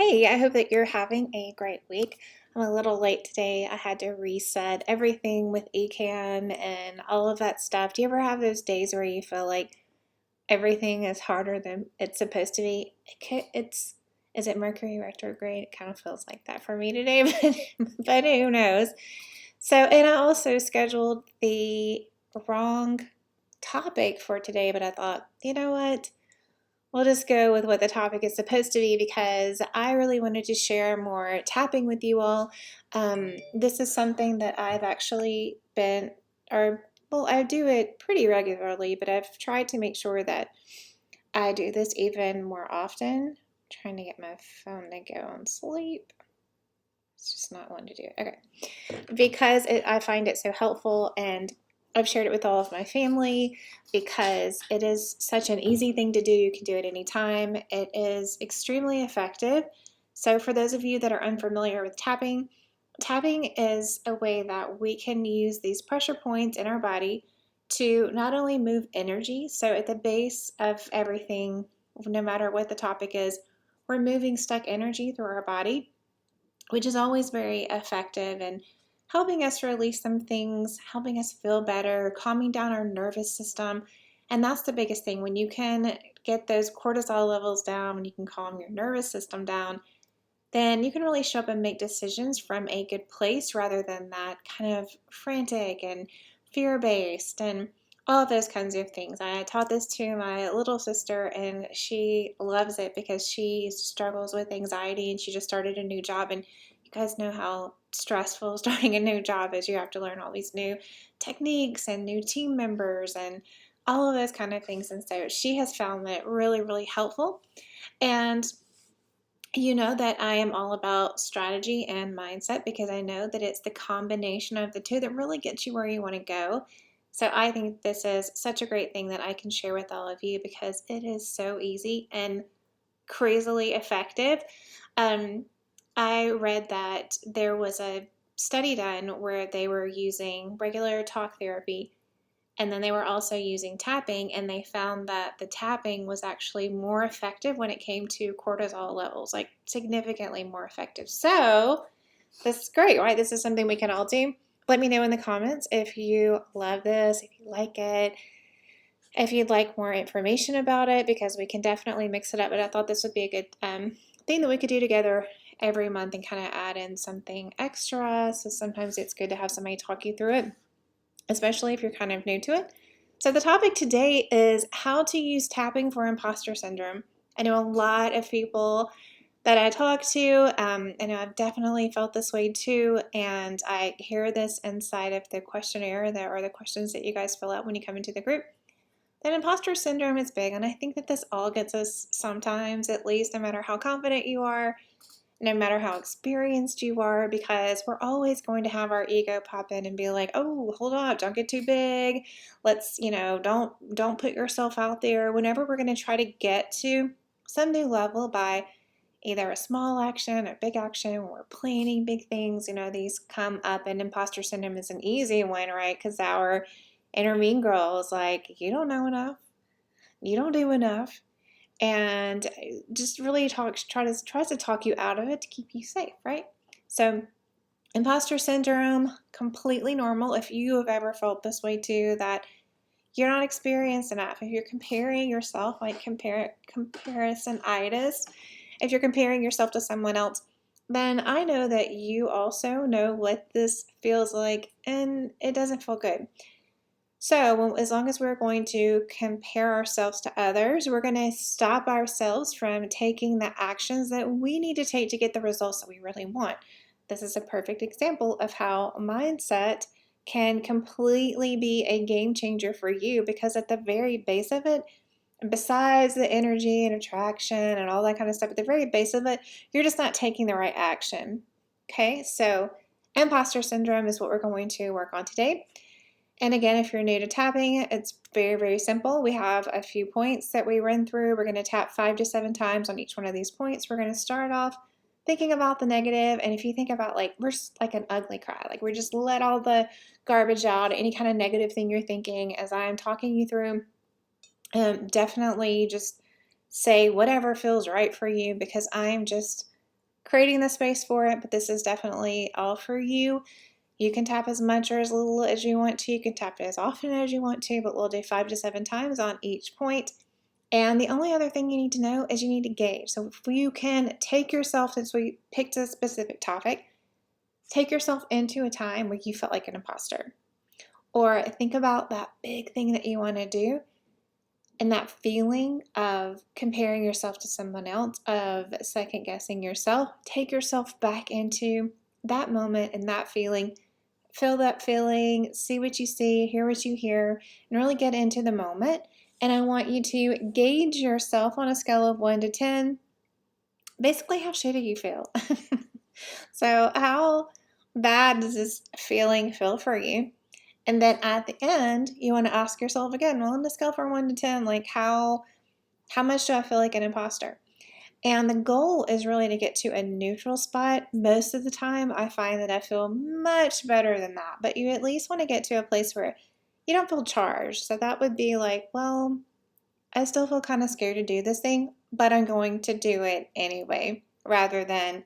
Hey, I hope that you're having a great week. I'm a little late today. I had to reset everything with eCam and all of that stuff. Do you ever have those days where you feel like everything is harder than it's supposed to be? Is it Mercury retrograde? It kind of feels like that for me today, but who knows? So, and I also scheduled the wrong topic for today, but I thought, you know what? We'll just go with what the topic is supposed to be because I really wanted to share more tapping with you all. This is something that I've actually been, or well, I do it pretty regularly, but I've tried to make sure that I do this even more often. I'm trying to get my phone to go on sleep. It's just not wanting to do it. Okay. Because I find it so helpful, and I've shared it with all of my family because it is such an easy thing to do. You can do it anytime. It is extremely effective. So, for those of you that are unfamiliar with tapping, tapping is a way that we can use these pressure points in our body to not only move energy, so at the base of everything, no matter what the topic is, we're moving stuck energy through our body, which is always very effective and helping us release some things, helping us feel better, calming down our nervous system. And that's the biggest thing. When you can get those cortisol levels down, when you can calm your nervous system down, then you can really show up and make decisions from a good place rather than that kind of frantic and fear based and all of those kinds of things. I taught this to my little sister and she loves it because she struggles with anxiety and she just started a new job. And you guys know how stressful starting a new job is. You have to learn all these new techniques and new team members and all of those kind of things. And so she has found that really, really helpful. And you know that I am all about strategy and mindset because I know that it's the combination of the two that really gets you where you want to go. So I think this is such a great thing that I can share with all of you because it is so easy and crazily effective. Um, I read that there was a study done where they were using regular talk therapy and then they were also using tapping, and they found that the tapping was actually more effective when it came to cortisol levels, like significantly more effective. So, this is great, right? This is something we can all do. Let me know in the comments if you love this, if you like it, if you'd like more information about it, because we can definitely mix it up. But I thought this would be a good thing that we could do together every month and kind of add in something extra. So, sometimes it's good to have somebody talk you through it, especially if you're kind of new to it. So, the topic today is how to use tapping for imposter syndrome. I know a lot of people that I talk to, I know I've definitely felt this way too, and I hear this inside of the questionnaire that or the questions that you guys fill out when you come into the group. That imposter syndrome is big, and I think that this all gets us sometimes, at least, no matter how confident you are, no matter how experienced you are, because we're always going to have our ego pop in and be like, oh, hold up, don't get too big. Let's, don't put yourself out there. Whenever we're going to try to get to some new level by either a small action or big action, when we're planning big things, these come up, and imposter syndrome is an easy one, right? Because our inner mean girl is like, you don't know enough, you don't do enough, and just really tries to talk you out of it to keep you safe, right? So imposter syndrome, completely normal. If you have ever felt this way too, that you're not experienced enough, if you're comparing yourself, like comparisonitis, if you're comparing yourself to someone else, then I know that you also know what this feels like, and it doesn't feel good. So, as long as we're going to compare ourselves to others, we're going to stop ourselves from taking the actions that we need to take to get the results that we really want. This is a perfect example of how mindset can completely be a game changer for you because, at the very base of it, besides the energy and attraction and all that kind of stuff, at the very base of it, you're just not taking the right action. Okay, so imposter syndrome is what we're going to work on today. And again, if you're new to tapping, it's very, very simple. We have a few points that we run through. We're going to tap 5 to 7 times on each one of these points. We're going to start off thinking about the negative. And if you think about we're just like an ugly cry, like we just let all the garbage out, any kind of negative thing you're thinking as I'm talking you through, definitely just say whatever feels right for you because I'm just creating the space for it, but this is definitely all for you. You can tap as much or as little as you want to. You can tap it as often as you want to, but we'll do 5 to 7 times on each point. And the only other thing you need to know is you need to gauge. So if you can take yourself, since we picked a specific topic, take yourself into a time where you felt like an imposter. Or think about that big thing that you want to do and that feeling of comparing yourself to someone else, of second guessing yourself. Take yourself back into that moment and that feeling. Feel that feeling, see what you see, hear what you hear, and really get into the moment. And I want you to gauge yourself on a scale of 1 to 10. Basically, how shitty you feel. So, how bad does this feeling feel for you? And then at the end, you want to ask yourself again, well, on a scale from 1 to 10, like how much do I feel like an imposter? And the goal is really to get to a neutral spot. Most of the time, I find that I feel much better than that. But you at least want to get to a place where you don't feel charged. So that would be like, well, I still feel kind of scared to do this thing, but I'm going to do it anyway, rather than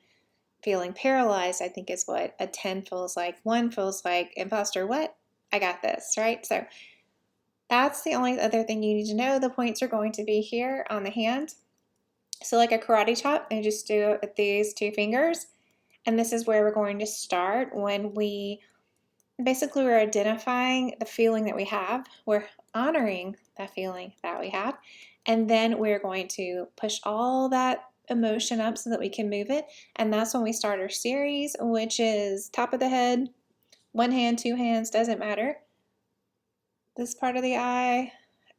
feeling paralyzed. I think is what a 10 feels like. 1 feels like, imposter, what? I got this, right? So that's the only other thing you need to know. The points are going to be here on the hand. So like a karate chop, and just do it with these 2 fingers. And this is where we're going to start when we're identifying the feeling that we have. We're honoring that feeling that we have. And then we're going to push all that emotion up so that we can move it. And that's when we start our series, which is top of the head, 1 hand, 2 hands, doesn't matter. This part of the eye,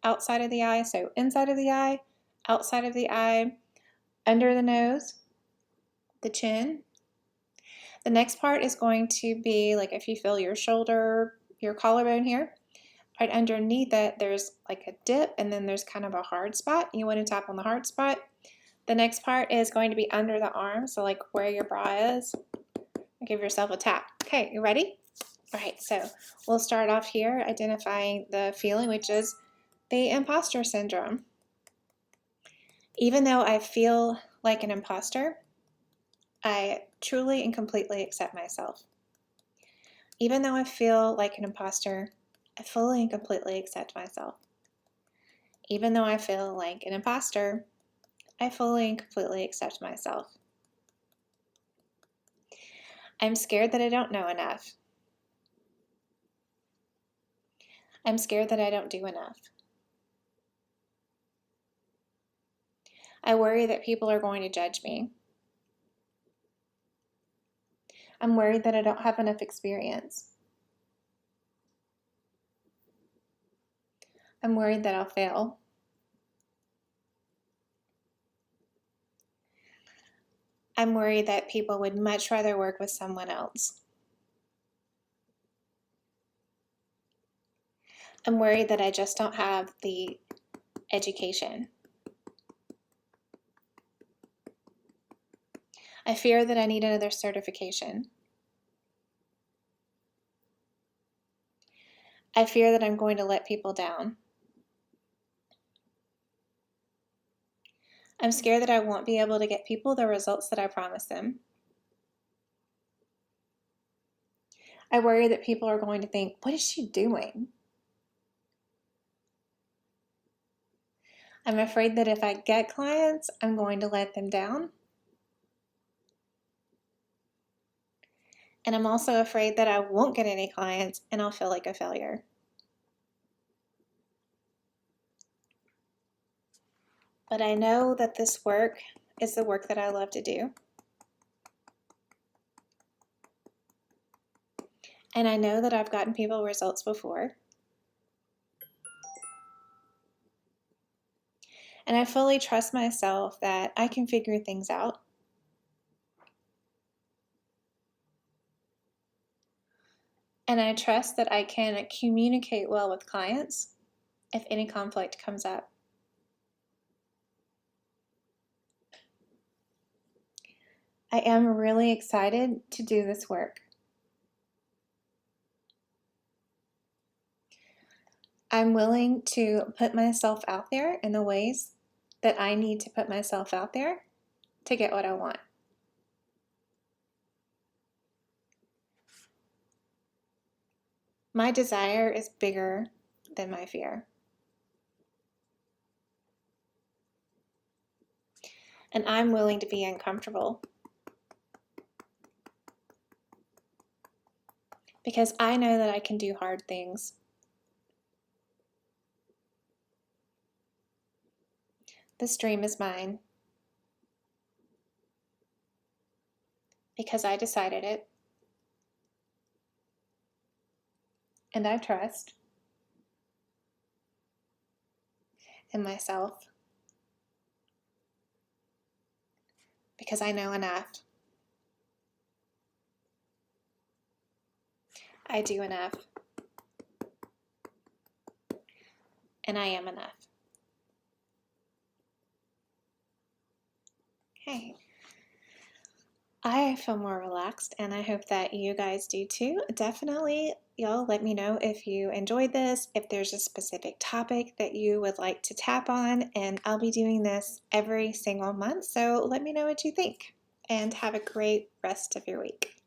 outside of the eye, so inside of the eye, outside of the eye, under the nose, the chin. The next part is going to be like if you feel your shoulder, your collarbone here, right underneath it, there's like a dip and then there's kind of a hard spot. You want to tap on the hard spot. The next part is going to be under the arm, so like where your bra is. Give yourself a tap. Okay, you ready? All right, so we'll start off here identifying the feeling, which is the imposter syndrome. Even though I feel like an imposter, I truly and completely accept myself. Even though I feel like an imposter, I fully and completely accept myself. Even though I feel like an imposter, I fully and completely accept myself. I'm scared that I don't know enough. I'm scared that I don't do enough. I worry that people are going to judge me. I'm worried that I don't have enough experience. I'm worried that I'll fail. I'm worried that people would much rather work with someone else. I'm worried that I just don't have the education. I fear that I need another certification. I fear that I'm going to let people down. I'm scared that I won't be able to get people the results that I promised them. I worry that people are going to think, what is she doing? I'm afraid that if I get clients, I'm going to let them down. And I'm also afraid that I won't get any clients and I'll feel like a failure. But I know that this work is the work that I love to do. And I know that I've gotten people results before. And I fully trust myself that I can figure things out. And I trust that I can communicate well with clients if any conflict comes up. I am really excited to do this work. I'm willing to put myself out there in the ways that I need to put myself out there to get what I want. My desire is bigger than my fear. And I'm willing to be uncomfortable because I know that I can do hard things. This dream is mine because I decided it, and I trust in myself because I know enough. I do enough, and I am enough. Okay. I feel more relaxed, and I hope that you guys do too. Definitely, y'all let me know if you enjoyed this, if there's a specific topic that you would like to tap on, and I'll be doing this every single month, so let me know what you think, and have a great rest of your week.